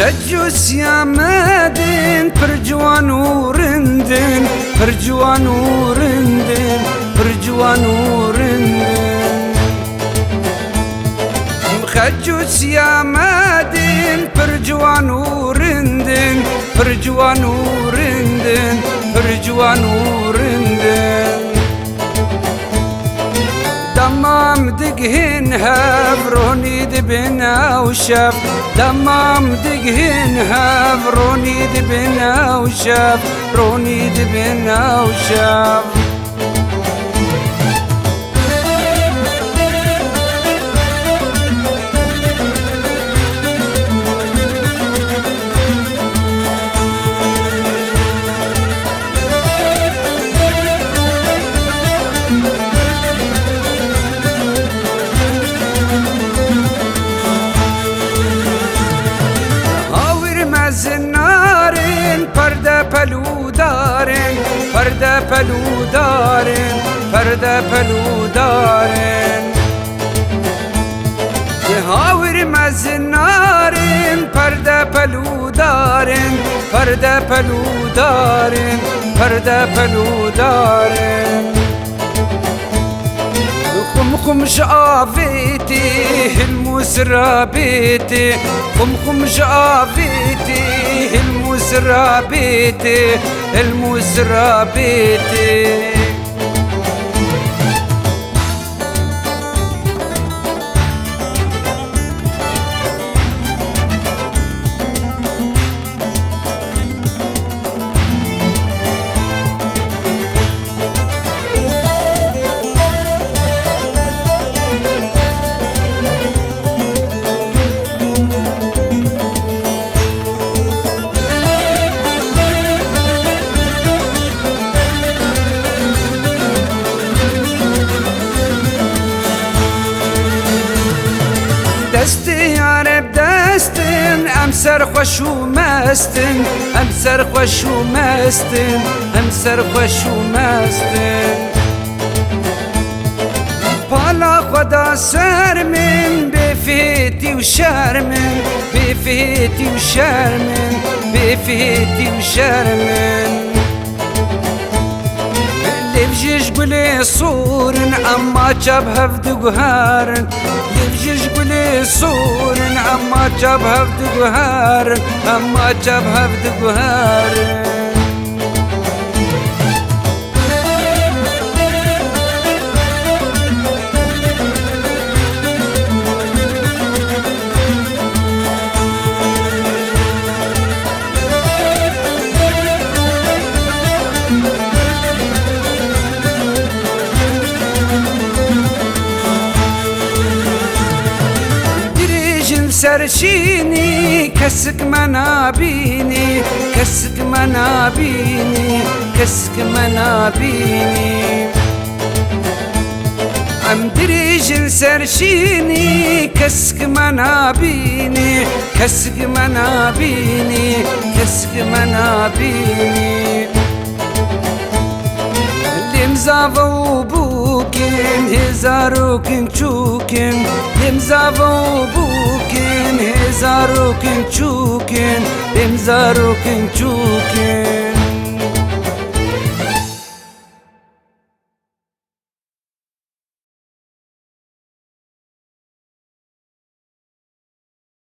خجوس يا مادن فرجوان ورندن فرجوان ورندن فرجوان ورندن خجوس يا مادن فرجوان ورندن فرجوان ورندن فرجوان ورندن دمام دقهن هافروني دبنا وشاف دمام دقهن هافروني دبنا وشاف روني دبنا وشاف زنارن پرده پلودارن پرده پلودارن پرده پلودارن هاور مزنارن پرده پلودارن پرده پلودارن پرده پلودارن خم شافيتي المسرابيتي خم شافيتي المسرابيتي المسرابيتي دستي عرب دستن امسر خوش و مستن امسر خوش و مستن امسر خوش و مستن بالا خدا سر من بفیتی و شرمن بفیتی و شرمن بفیتی و شرمن لبجيش قولي صورن اما جابها في دقهارن لبجيش قولي صورن اما جابها في دقهارن اما جابها في دقهارن سرشيني كسك منابيني كسك منابيني كسك منابيني ام دريج سرشيني كسك منابيني كسك منابيني كسك منابيني لمزافو بوكين هزاروكين تشوكين لمزافو بوكين هزاروكين تشوكين لمزاروكين تشوكين